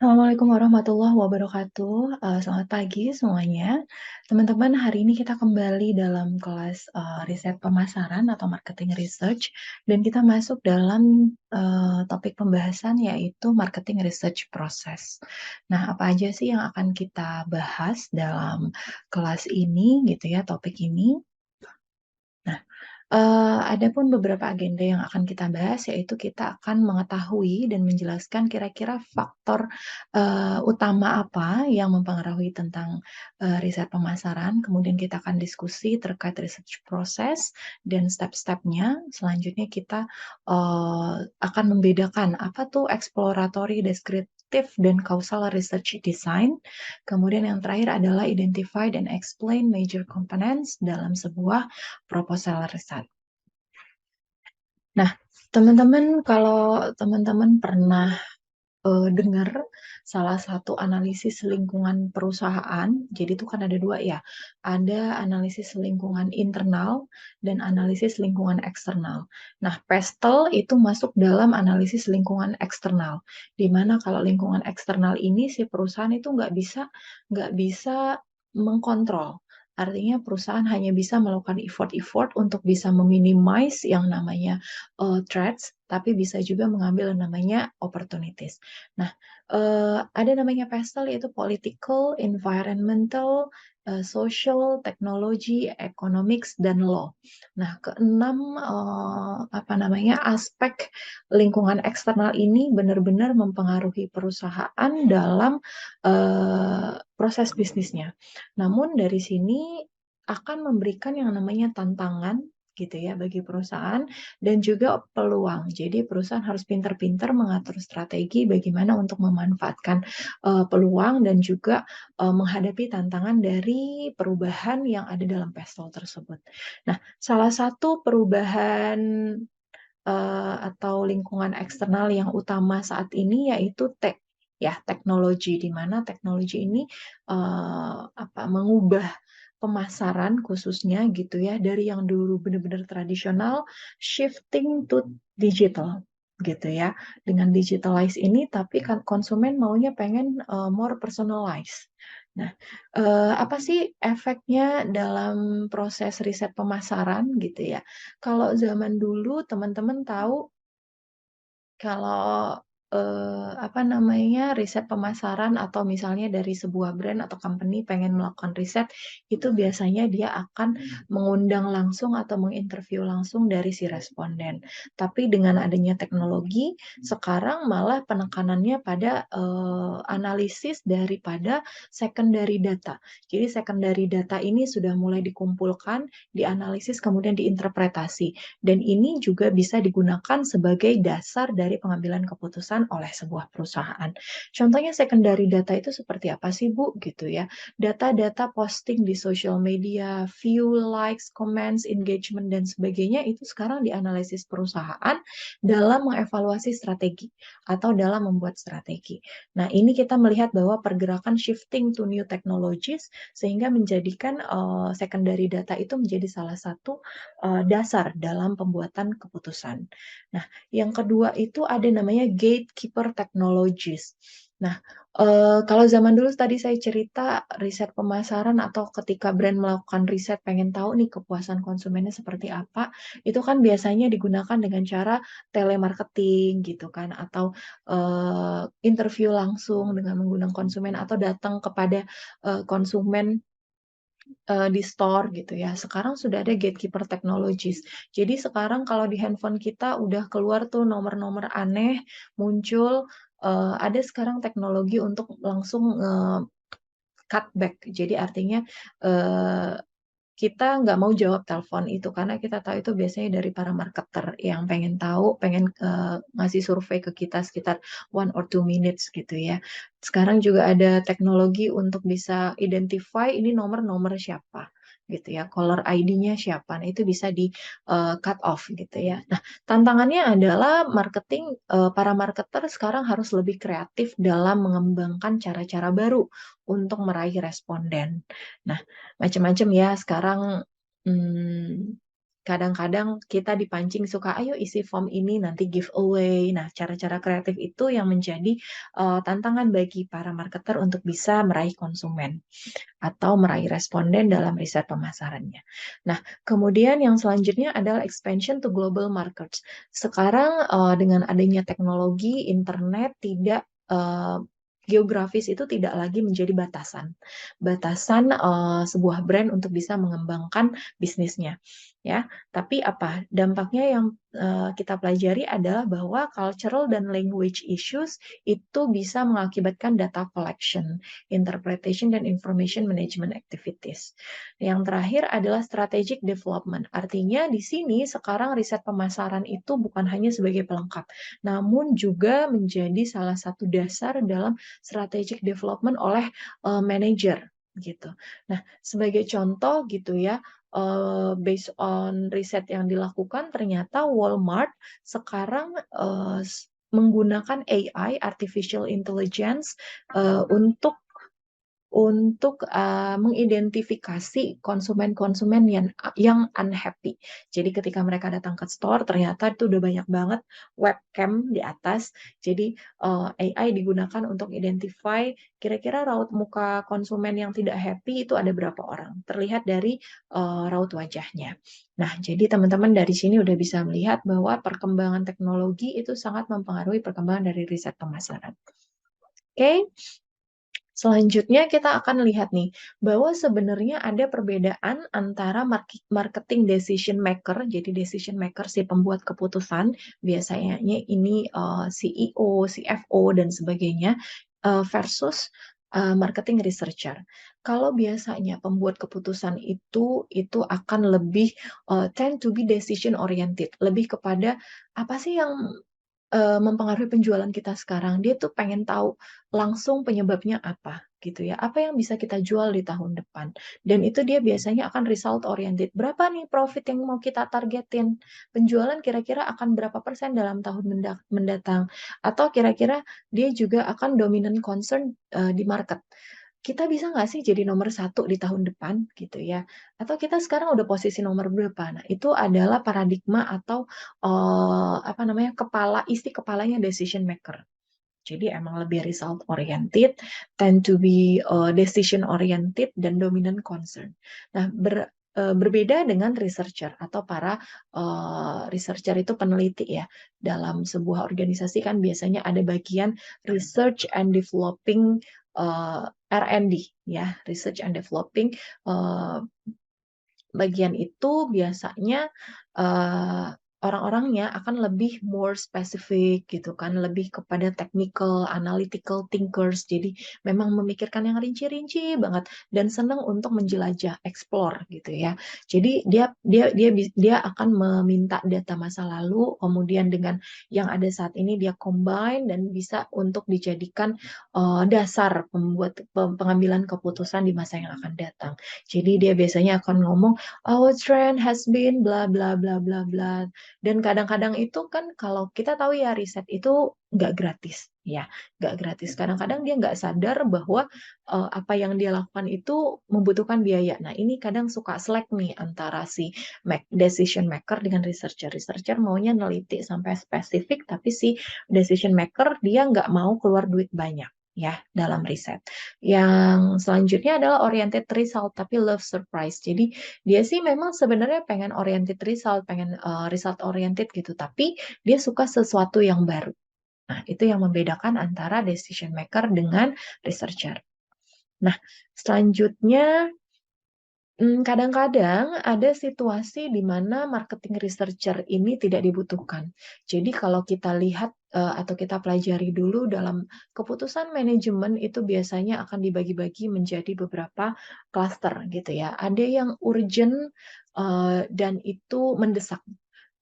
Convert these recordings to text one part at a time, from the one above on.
Assalamualaikum warahmatullahi wabarakatuh. Selamat pagi semuanya. Teman-teman, hari ini kita kembali dalam kelas riset pemasaran atau marketing research, dan kita masuk dalam topik pembahasan yaitu marketing research process. Nah, apa aja sih yang akan kita bahas dalam kelas ini gitu ya, topik ini? Nah, adapun beberapa agenda yang akan kita bahas, yaitu kita akan mengetahui dan menjelaskan kira-kira faktor utama apa yang mempengaruhi tentang riset pemasaran. Kemudian kita akan diskusi terkait research process dan step-stepnya. Selanjutnya kita akan membedakan apa tuh exploratory, descriptive, dan causal research design. Kemudian yang terakhir adalah identify dan explain major components dalam sebuah proposal riset. Nah, teman-teman, kalau teman-teman pernah dengar salah satu analisis lingkungan perusahaan, jadi itu kan ada dua ya, ada analisis lingkungan internal dan analisis lingkungan eksternal. Nah, PESTEL itu masuk dalam analisis lingkungan eksternal, di mana kalau lingkungan eksternal ini si perusahaan itu nggak bisa mengkontrol. Artinya perusahaan hanya bisa melakukan effort-effort untuk bisa meminimize yang namanya threats, tapi bisa juga mengambil yang namanya opportunities. Nah, ada namanya PESTEL, yaitu political, environmental, social, technology, economics, dan law. Nah, keenam apa namanya aspek lingkungan eksternal ini benar-benar mempengaruhi perusahaan dalam proses bisnisnya. Namun dari sini akan memberikan yang namanya tantangan gitu ya bagi perusahaan dan juga peluang. Jadi perusahaan harus pintar-pintar mengatur strategi bagaimana untuk memanfaatkan peluang dan juga menghadapi tantangan dari perubahan yang ada dalam pestol tersebut. Nah, salah satu perubahan atau lingkungan eksternal yang utama saat ini yaitu teknologi, di mana teknologi ini mengubah pemasaran khususnya gitu ya dari yang dulu benar-benar tradisional shifting to digital gitu ya. Dengan digitalize ini tapi kan konsumen maunya pengen more personalized. Nah, apa sih efeknya dalam proses riset pemasaran gitu ya? Kalau zaman dulu teman-teman tahu kalau apa namanya riset pemasaran atau misalnya dari sebuah brand atau company pengen melakukan riset, itu biasanya dia akan mengundang langsung atau menginterview langsung dari si responden. Tapi dengan adanya teknologi, sekarang malah penekanannya pada analisis daripada secondary data. Jadi secondary data ini sudah mulai dikumpulkan, dianalisis, kemudian diinterpretasi. Dan ini juga bisa digunakan sebagai dasar dari pengambilan keputusan oleh sebuah perusahaan. Contohnya secondary data itu seperti apa sih, Bu? Gitu ya. Data-data posting di social media, view, likes, comments, engagement, dan sebagainya itu sekarang dianalisis perusahaan dalam mengevaluasi strategi atau dalam membuat strategi. Nah, ini kita melihat bahwa pergerakan shifting to new technologies sehingga menjadikan secondary data itu menjadi salah satu dasar dalam pembuatan keputusan. Nah, yang kedua itu ada namanya gatekeeper technologies. Nah, kalau zaman dulu tadi saya cerita riset pemasaran atau ketika brand melakukan riset pengen tahu nih kepuasan konsumennya seperti apa, itu kan biasanya digunakan dengan cara telemarketing gitu kan, atau interview langsung dengan menggunakan konsumen atau datang kepada konsumen di store gitu ya. Sekarang sudah ada gatekeeper technologies. Jadi sekarang kalau di handphone kita udah keluar tuh nomor-nomor aneh muncul, ada sekarang teknologi untuk langsung cut back. Jadi artinya eh, kita nggak mau jawab telepon itu karena kita tahu itu biasanya dari para marketer yang pengen tahu, pengen ngasih survei ke kita sekitar 1 or 2 minutes gitu ya. Sekarang juga ada teknologi untuk bisa identify ini nomor-nomor siapa gitu ya, caller ID-nya siapa. Nah, itu bisa di cut off gitu ya. Nah, tantangannya adalah para marketer sekarang harus lebih kreatif dalam mengembangkan cara-cara baru untuk meraih responden. Nah, macam-macam ya sekarang. hmm, kadang-kadang kita dipancing suka, "Ayo isi form ini, nanti giveaway." Nah, cara-cara kreatif itu yang menjadi, tantangan bagi para marketer untuk bisa meraih konsumen atau meraih responden dalam riset pemasarannya. Nah, kemudian yang selanjutnya adalah expansion to global markets. Sekarang dengan adanya teknologi, internet tidak geografis itu tidak lagi menjadi batasan. Batasan sebuah brand untuk bisa mengembangkan bisnisnya. Ya, tapi apa? Dampaknya yang kita pelajari adalah bahwa cultural dan language issues itu bisa mengakibatkan data collection, interpretation, dan information management activities. Yang terakhir adalah strategic development. Artinya di sini sekarang riset pemasaran itu bukan hanya sebagai pelengkap, namun juga menjadi salah satu dasar dalam strategic development oleh manager gitu. Nah, sebagai contoh gitu ya, based on riset yang dilakukan, ternyata Walmart sekarang menggunakan AI, artificial intelligence, untuk mengidentifikasi konsumen-konsumen yang unhappy. Jadi ketika mereka datang ke store, ternyata itu udah banyak banget webcam di atas. Jadi AI digunakan untuk identify kira-kira raut muka konsumen yang tidak happy itu ada berapa orang. Terlihat dari raut wajahnya. Nah, jadi teman-teman dari sini udah bisa melihat bahwa perkembangan teknologi itu sangat mempengaruhi perkembangan dari riset pemasaran. Oke. Selanjutnya kita akan lihat nih, bahwa sebenarnya ada perbedaan antara marketing decision maker, jadi decision maker si pembuat keputusan, biasanya ini CEO, CFO, dan sebagainya, versus marketing researcher. Kalau biasanya pembuat keputusan itu akan lebih tend to be decision oriented, lebih kepada apa sih yang mempengaruhi penjualan kita sekarang. Dia tuh pengen tahu langsung penyebabnya apa gitu ya. Apa yang bisa kita jual di tahun depan. Dan itu dia biasanya akan result oriented. Berapa nih profit yang mau kita targetin? Penjualan kira-kira akan berapa persen dalam tahun mendatang? Atau kira-kira dia juga akan dominant concern di market. Kita bisa nggak sih jadi nomor satu di tahun depan gitu ya? Atau kita sekarang udah posisi nomor berapa? Nah, itu adalah paradigma atau apa namanya, isi kepalanya decision maker. Jadi emang lebih result oriented, tend to be decision oriented, dan dominant concern. Nah, berbeda dengan researcher atau para researcher itu peneliti ya. Dalam sebuah organisasi kan biasanya ada bagian research and developing R&D ya, research and developing. Bagian itu biasanya uh, orang-orangnya akan lebih more specific gitu kan, lebih kepada technical, analytical thinkers. Jadi memang memikirkan yang rinci-rinci banget dan senang untuk menjelajah, explore gitu ya. Jadi dia akan meminta data masa lalu, kemudian dengan yang ada saat ini dia combine dan bisa untuk dijadikan dasar pengambilan keputusan di masa yang akan datang. Jadi dia biasanya akan ngomong our trend has been bla bla bla bla bla. Dan kadang-kadang itu kan kalau kita tahu ya riset itu nggak gratis ya, nggak gratis. Kadang-kadang dia nggak sadar bahwa apa yang dia lakukan itu membutuhkan biaya. Nah ini kadang suka slack nih antara si decision maker dengan researcher. Researcher maunya neliti sampai spesifik, tapi si decision maker dia nggak mau keluar duit banyak ya dalam riset. Yang selanjutnya adalah oriented result tapi love surprise. Jadi dia sih memang sebenarnya pengen oriented result, pengen result oriented gitu, tapi dia suka sesuatu yang baru. Nah, itu yang membedakan antara decision maker dengan researcher. Nah, selanjutnya kadang-kadang ada situasi di mana marketing researcher ini tidak dibutuhkan. Jadi kalau kita lihat atau kita pelajari dulu dalam keputusan manajemen itu biasanya akan dibagi-bagi menjadi beberapa cluster gitu ya. Ada yang urgent dan itu mendesak.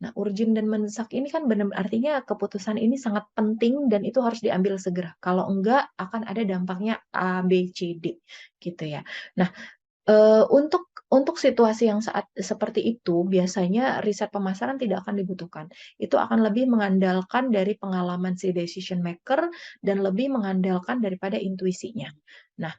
Nah, urgent dan mendesak ini kan benar artinya keputusan ini sangat penting dan itu harus diambil segera. Kalau enggak akan ada dampaknya A, B, C, D gitu ya. Nah, untuk situasi yang saat seperti itu, biasanya riset pemasaran tidak akan dibutuhkan. Itu akan lebih mengandalkan dari pengalaman si decision maker dan lebih mengandalkan daripada intuisinya. Nah,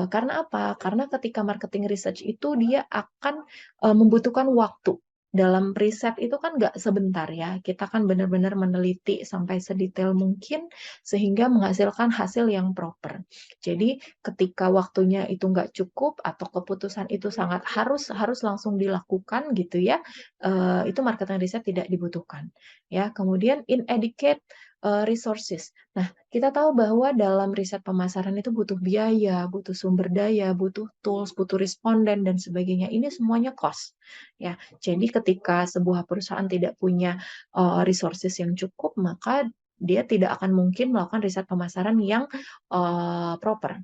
karena apa? Karena ketika marketing research itu dia akan membutuhkan waktu. dalam riset itu kan nggak sebentar ya, kita kan benar-benar meneliti sampai sedetail mungkin sehingga menghasilkan hasil yang proper. Jadi ketika waktunya itu nggak cukup atau keputusan itu sangat harus harus langsung dilakukan gitu ya, itu marketing riset tidak dibutuhkan. Ya, kemudian inadequate resources. Nah, kita tahu bahwa dalam riset pemasaran itu butuh biaya, butuh sumber daya, butuh tools, butuh responden dan sebagainya. Ini semuanya cost. Ya, jadi ketika sebuah perusahaan tidak punya resources yang cukup, maka dia tidak akan mungkin melakukan riset pemasaran yang proper.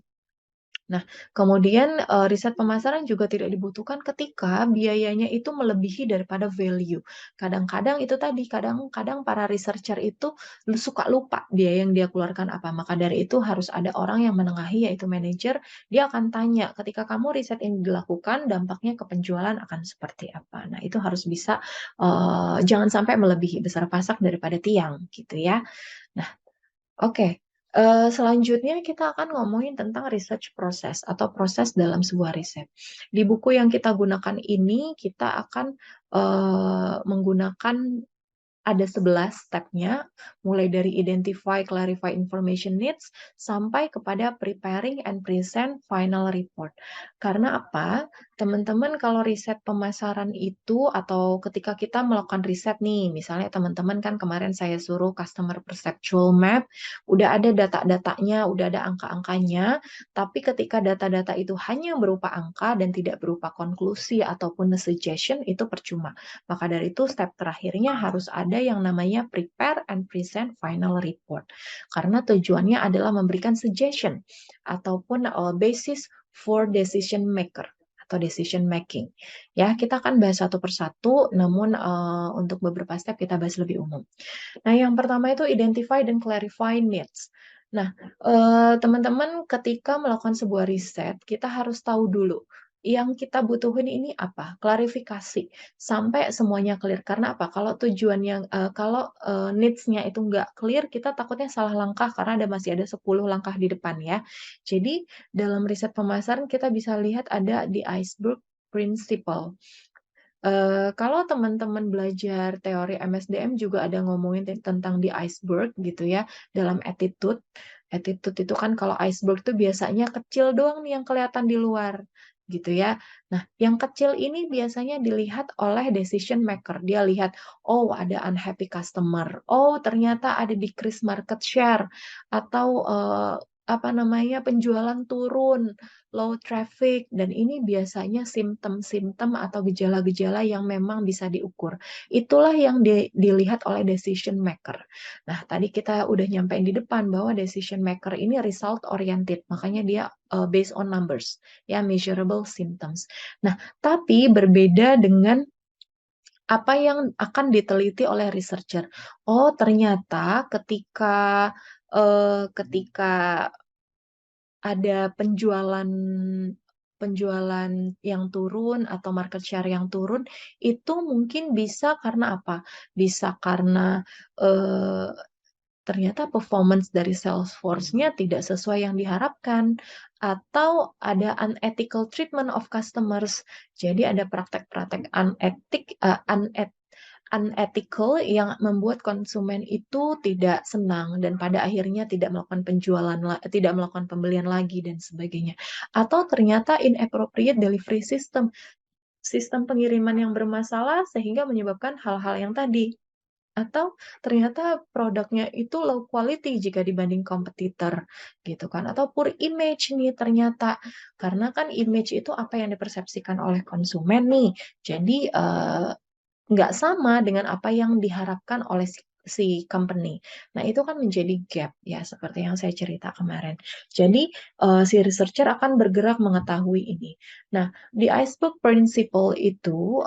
Nah, kemudian riset pemasaran juga tidak dibutuhkan ketika biayanya itu melebihi daripada value. Kadang-kadang itu tadi, kadang-kadang para researcher itu suka lupa biaya yang dia keluarkan apa. Maka dari itu harus ada orang yang menengahi, yaitu manajer. Dia akan tanya, ketika kamu riset ini dilakukan, dampaknya ke penjualan akan seperti apa. Nah, itu harus bisa, jangan sampai melebihi besar pasak daripada tiang, gitu ya. Nah, oke, selanjutnya kita akan ngomongin tentang research process atau proses dalam sebuah riset. Di buku yang kita gunakan ini, kita akan menggunakan ada 11 stepnya, mulai dari identify, clarify information needs, sampai kepada preparing and present final report. Karena apa? Teman-teman kalau riset pemasaran itu, atau ketika kita melakukan riset nih, misalnya teman-teman kan kemarin saya suruh customer perceptual map, udah ada data-datanya, udah ada angka-angkanya, tapi ketika data-data itu hanya berupa angka dan tidak berupa konklusi ataupun suggestion, itu percuma. Maka dari itu step terakhirnya harus ada yang namanya prepare and present final report. Karena tujuannya adalah memberikan suggestion ataupun basis for decision maker atau decision making. Ya, kita akan bahas satu persatu, namun untuk beberapa step kita bahas lebih umum. Nah, yang pertama itu identify dan clarify needs. Nah, teman-teman ketika melakukan sebuah riset, kita harus tahu dulu yang kita butuhin ini apa, klarifikasi sampai semuanya clear. Karena apa? Kalau tujuan yang kalau needs-nya itu nggak clear, kita takutnya salah langkah karena masih ada 10 langkah di depan ya. Jadi dalam riset pemasaran kita bisa lihat ada di iceberg principle. Kalau teman-teman belajar teori MSDM juga ada ngomongin tentang di iceberg gitu ya, dalam attitude. Attitude itu kan kalau iceberg tuh biasanya kecil doang nih yang kelihatan di luar gitu ya. Nah, yang kecil ini biasanya dilihat oleh decision maker. Dia lihat, oh ada unhappy customer, oh ternyata ada decrease market share, atau apa namanya penjualan turun, low traffic, dan ini biasanya simptom-simptom atau gejala-gejala yang memang bisa diukur. Itulah yang dilihat oleh decision maker. Nah, tadi kita udah nyampein di depan bahwa decision maker ini result oriented, makanya dia based on numbers, ya measurable symptoms. Nah, tapi berbeda dengan apa yang akan diteliti oleh researcher. Oh, ternyata ketika ada penjualan penjualan yang turun atau market share yang turun, itu mungkin bisa karena apa? Bisa karena eh, ternyata performance dari Salesforce-nya tidak sesuai yang diharapkan, atau ada unethical treatment of customers. Jadi ada praktek-praktek unethical yang membuat konsumen itu tidak senang dan pada akhirnya tidak melakukan penjualan, tidak melakukan pembelian lagi dan sebagainya. Atau ternyata inappropriate delivery system, sistem pengiriman yang bermasalah sehingga menyebabkan hal-hal yang tadi. Atau ternyata produknya itu low quality jika dibanding kompetitor gitu kan. Atau poor image nih ternyata. Karena kan image itu apa yang dipersepsikan oleh konsumen nih. Jadi nggak sama dengan apa yang diharapkan oleh si company. Nah, itu kan menjadi gap ya, seperti yang saya cerita kemarin. Jadi, si researcher akan bergerak mengetahui ini. Nah, di iceberg principle itu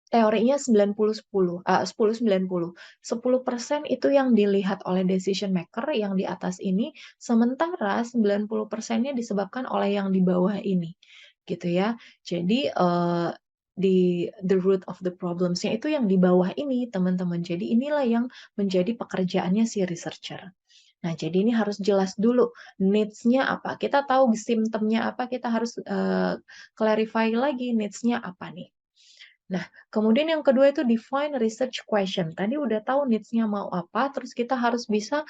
teorinya 90-10, 10-90. 10% itu yang dilihat oleh decision maker yang di atas ini, sementara 90%-nya disebabkan oleh yang di bawah ini. Gitu ya. Jadi di the root of the problems-nya itu yang di bawah ini, teman-teman. Jadi inilah yang menjadi pekerjaannya si researcher. Nah, jadi ini harus jelas dulu needs-nya apa. Kita tahu simptomnya apa, kita harus clarify lagi needs-nya apa nih. Nah, kemudian yang kedua itu define research question. Tadi udah tahu needs-nya mau apa, terus kita harus bisa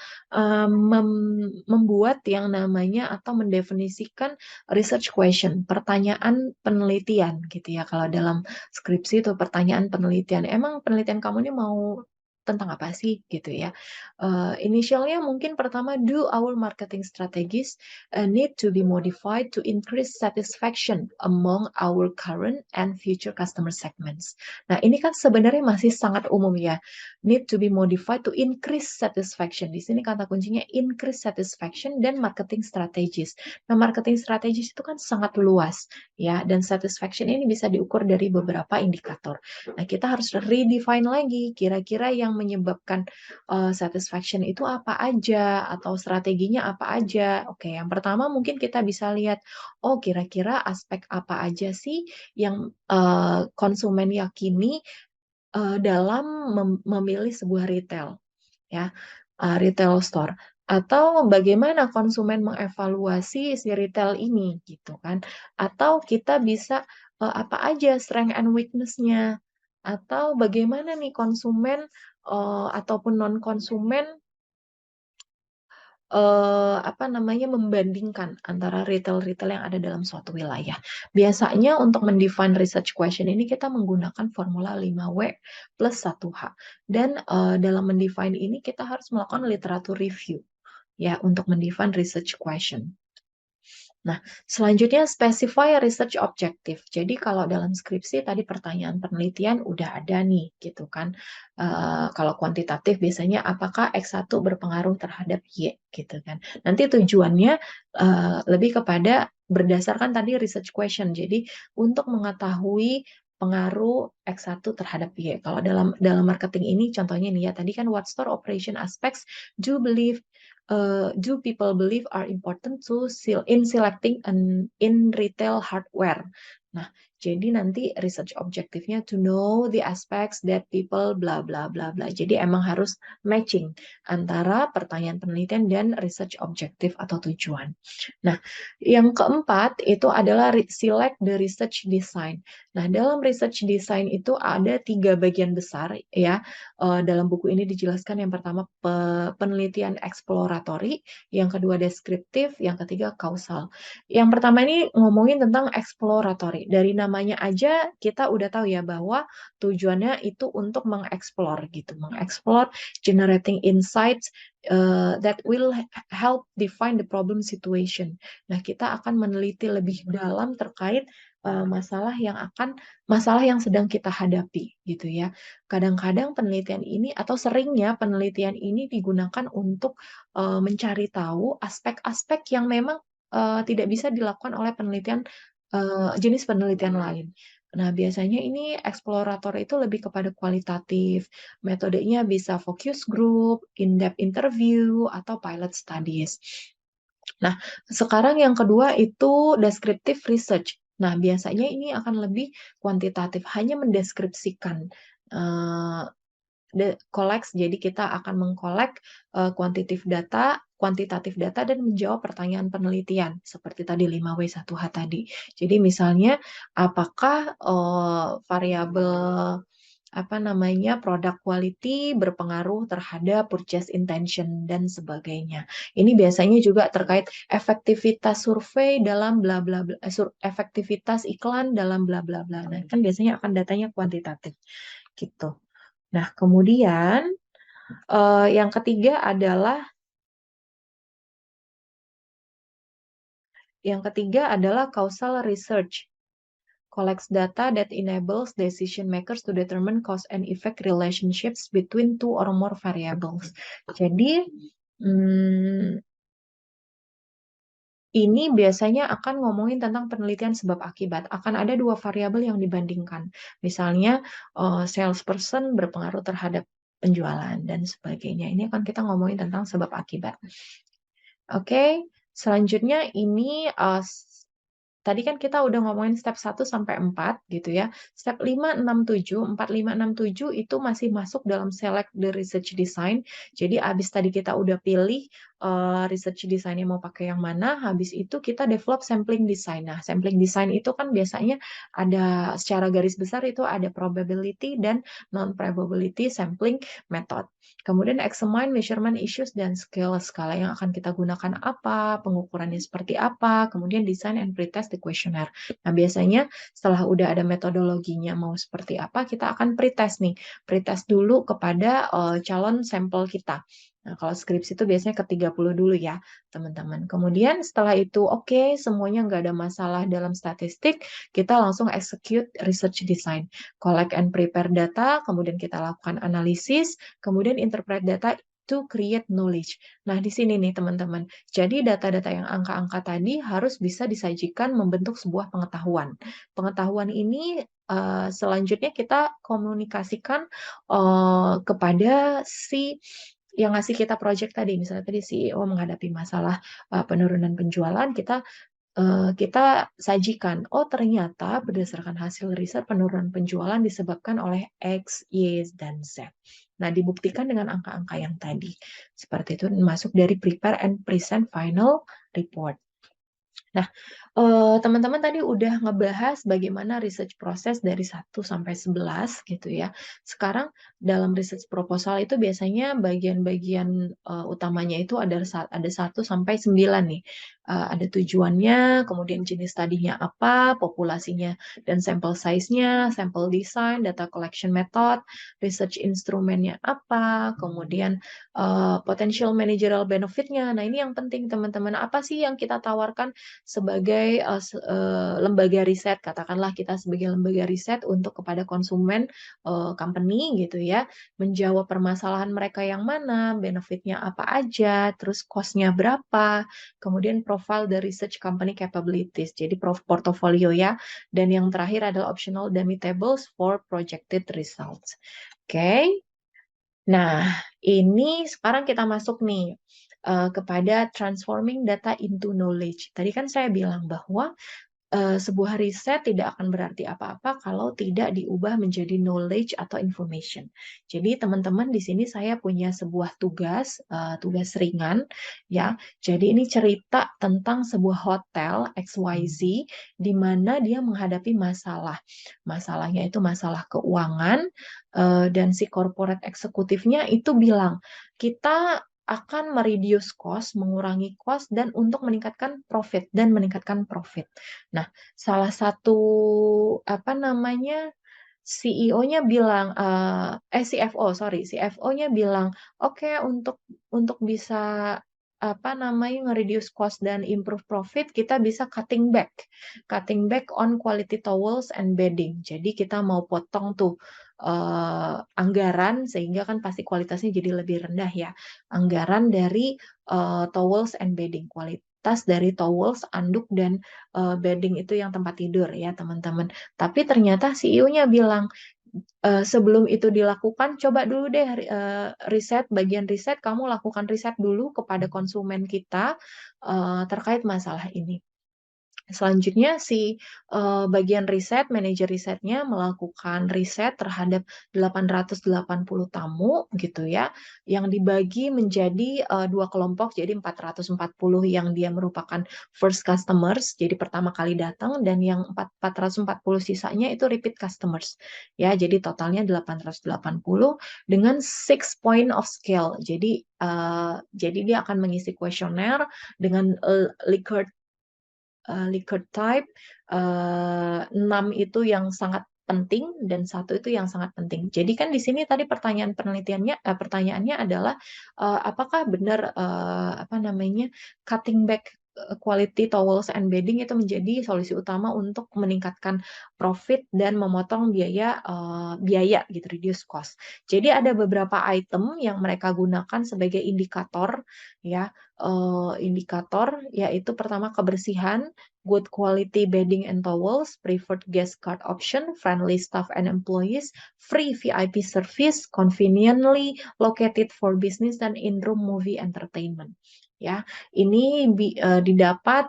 membuat yang namanya atau mendefinisikan research question, pertanyaan penelitian gitu ya. Kalau dalam skripsi itu pertanyaan penelitian. Emang penelitian kamu ini mau tentang apa sih gitu ya. Initialnya mungkin pertama, do our marketing strategies need to be modified to increase satisfaction among our current and future customer segments. Nah, ini kan sebenarnya masih sangat umum ya. Need to be modified to increase satisfaction. Di sini kata kuncinya increase satisfaction dan marketing strategies. Nah, marketing strategies itu kan sangat luas ya, dan satisfaction ini bisa diukur dari beberapa indikator. Nah, kita harus redefine lagi kira-kira yang menyebabkan satisfaction itu apa aja atau strateginya apa aja. Oke, yang pertama mungkin kita bisa lihat, oh kira-kira aspek apa aja sih yang konsumen yakini dalam memilih sebuah retail, ya, retail store. Atau bagaimana konsumen mengevaluasi si retail ini, gitu kan? Atau kita bisa apa aja strength and weakness-nya? Atau bagaimana nih konsumen ataupun non-konsumen apa namanya, membandingkan antara retail-retail yang ada dalam suatu wilayah. Biasanya untuk mendefine research question ini kita menggunakan formula 5W plus 1H. Dan dalam mendefine ini kita harus melakukan literatur review ya untuk mendefine research question. Nah, selanjutnya specify research objective. Jadi kalau dalam skripsi tadi pertanyaan penelitian udah ada nih gitu kan. Kalau kuantitatif biasanya apakah X1 berpengaruh terhadap Y gitu kan. Nanti tujuannya lebih kepada berdasarkan tadi research question. Jadi untuk mengetahui pengaruh X1 terhadap Y. Kalau dalam marketing ini contohnya nih ya, tadi kan what store operation aspects do people believe are important to in selecting in retail hardware. Nah, jadi nanti research objektifnya to know the aspects that people bla bla bla bla. Jadi emang harus matching antara pertanyaan penelitian dan research objektif atau tujuan. Nah, yang keempat itu adalah select the research design. Nah, dalam research design itu ada 3 bagian besar ya. Dalam buku ini dijelaskan yang pertama penelitian eksploratory, yang kedua deskriptif, yang ketiga kausal. Yang pertama ini ngomongin tentang eksploratory. Dari namanya aja kita udah tahu ya bahwa tujuannya itu untuk mengeksplor gitu, mengeksplor generating insights that will help define the problem situation. Nah, kita akan meneliti lebih dalam terkait masalah yang sedang kita hadapi gitu ya. Kadang-kadang penelitian ini atau seringnya penelitian ini digunakan untuk mencari tahu aspek-aspek yang memang tidak bisa dilakukan oleh jenis penelitian lain. Nah, biasanya ini eksplorator itu lebih kepada kualitatif. Metodenya bisa focus group, in-depth interview, atau pilot studies. Nah, sekarang yang kedua itu descriptive research. Nah, biasanya ini akan lebih kuantitatif, hanya mendeskripsikan uh, collects. Jadi kita akan mengkolek kuantitatif data dan menjawab pertanyaan penelitian seperti tadi 5W1H tadi. Jadi misalnya apakah variabel apa namanya product quality berpengaruh terhadap purchase intention dan sebagainya. Ini biasanya juga terkait efektivitas survei dalam bla bla bla, efektivitas iklan dalam bla bla bla. Nah, kan biasanya akan datanya kuantitatif gitu. Nah, kemudian yang ketiga adalah causal research. Collects data that enables decision makers to determine cause and effect relationships between two or more variables. Jadi, ini biasanya akan ngomongin tentang penelitian sebab akibat. Akan ada 2 variabel yang dibandingkan. Misalnya, salesperson berpengaruh terhadap penjualan dan sebagainya. Ini akan kita ngomongin tentang sebab akibat. Oke, selanjutnya ini tadi kan kita udah ngomongin step 1 sampai 4 gitu ya. Step 5, 6, 7, 4, 5, 6, 7 itu masih masuk dalam select the research design. Jadi abis tadi kita udah pilih research design-nya mau pakai yang mana, habis itu kita develop sampling design. Nah, sampling design itu kan biasanya ada secara garis besar itu ada probability dan non-probability sampling method. Kemudian examine measurement issues dan scale. Skala yang akan kita gunakan apa, pengukurannya seperti apa, kemudian design and pretest the questionnaire. Nah, biasanya setelah udah ada metodologinya mau seperti apa, kita akan pretest nih. Pretest dulu kepada calon sampel kita. Nah, kalau skripsi itu biasanya ke 30 dulu ya, teman-teman. Kemudian setelah itu oke, semuanya nggak ada masalah dalam statistik, kita langsung execute research design. Collect and prepare data, kemudian kita lakukan analisis, kemudian interpret data to create knowledge. Nah, di sini nih teman-teman. Jadi data-data yang angka-angka tadi harus bisa disajikan membentuk sebuah pengetahuan. Pengetahuan ini selanjutnya kita komunikasikan kepada si yang ngasih kita project tadi, misalnya tadi CEO menghadapi masalah penurunan penjualan, kita sajikan, oh ternyata berdasarkan hasil riset penurunan penjualan disebabkan oleh X, Y, dan Z. Nah, dibuktikan dengan angka-angka yang tadi. Seperti itu masuk dari prepare and present final report. Nah, teman-teman tadi udah ngebahas bagaimana research proses dari 1 sampai 11 gitu ya. Sekarang dalam research proposal itu biasanya bagian-bagian utamanya itu ada 1 sampai 9 nih. Ada tujuannya, kemudian jenis studinya apa, populasinya dan sampel size-nya, sampel design, data collection method, research instrumennya apa, kemudian potential managerial benefit-nya. Nah, ini yang penting teman-teman. Apa sih yang kita tawarkan sebagai lembaga riset, katakanlah kita sebagai lembaga riset untuk kepada konsumen company gitu ya, menjawab permasalahan mereka yang mana, benefitnya apa aja, terus cost-nya berapa, kemudian profile the research company capabilities, jadi portofolio ya, dan yang terakhir adalah optional dummy tables for projected results. Oke. Nah, ini sekarang kita masuk nih kepada transforming data into knowledge. Tadi kan saya bilang bahwa sebuah riset tidak akan berarti apa-apa kalau tidak diubah menjadi knowledge atau information. Jadi teman-teman di sini saya punya sebuah tugas ringan ya. Jadi ini cerita tentang sebuah hotel XYZ di mana dia menghadapi masalah. Masalahnya itu masalah keuangan dan si corporate eksekutifnya itu bilang, kita akan mereduce cost, mengurangi cost, dan untuk meningkatkan profit, Nah, salah satu apa namanya CEO-nya bilang CFO sorry CFO-nya bilang oke untuk bisa apa namanya nge-reduce cost dan improve profit kita bisa cutting back on quality towels and bedding. Jadi kita mau potong tuh anggaran sehingga kan pasti kualitasnya jadi lebih rendah ya. Anggaran dari towels and bedding, kualitas dari towels, anduk dan bedding itu yang tempat tidur ya teman-teman. Tapi ternyata CEO-nya bilang sebelum itu dilakukan, coba dulu deh bagian riset, kamu lakukan riset dulu kepada konsumen kita terkait masalah ini. Selanjutnya si bagian riset, manajer risetnya melakukan riset terhadap 880 tamu gitu ya, yang dibagi menjadi dua kelompok, jadi 440 yang dia merupakan first customers, jadi pertama kali datang, dan yang 440 sisanya itu repeat customers. Ya, jadi totalnya 880 dengan 6 point of scale. Jadi dia akan mengisi kuesioner dengan Likert type, 6 itu yang sangat penting dan 1 itu yang sangat penting. Jadi kan di sini tadi pertanyaannya adalah apakah benar apa namanya cutting back quality towels and bedding itu menjadi solusi utama untuk meningkatkan profit dan memotong biaya gitu, reduce cost. Jadi ada beberapa item yang mereka gunakan sebagai indikator ya, indikator yaitu pertama kebersihan, good quality bedding and towels, preferred guest card option, friendly staff and employees, free VIP service, conveniently located for business, dan in-room movie entertainment. ya. Ini didapat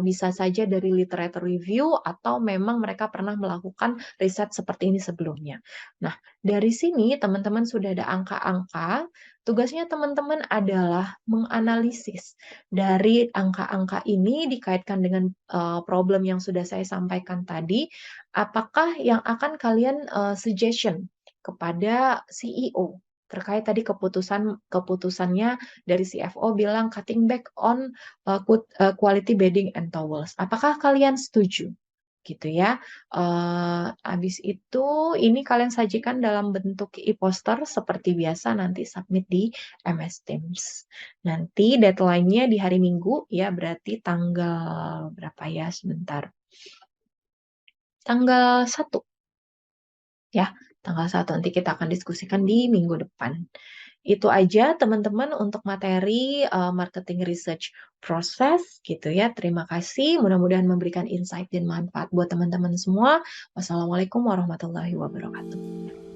bisa saja dari literature review atau memang mereka pernah melakukan riset seperti ini sebelumnya. Nah, dari sini teman-teman sudah ada angka-angka, tugasnya teman-teman adalah menganalisis dari angka-angka ini dikaitkan dengan problem yang sudah saya sampaikan tadi, apakah yang akan kalian suggestion kepada CEO terkait tadi keputusannya dari CFO bilang cutting back on quality bedding and towels. Apakah kalian setuju? Gitu ya. Habis itu ini kalian sajikan dalam bentuk e-poster seperti biasa nanti submit di MS Teams. Nanti deadline-nya di hari Minggu ya, berarti tanggal berapa ya? Sebentar. Tanggal 1 ya. Tanggal 1 nanti kita akan diskusikan di minggu depan. Itu aja teman-teman untuk materi marketing research proses gitu ya. Terima kasih. Mudah-mudahan memberikan insight dan manfaat buat teman-teman semua. Wassalamualaikum warahmatullahi wabarakatuh.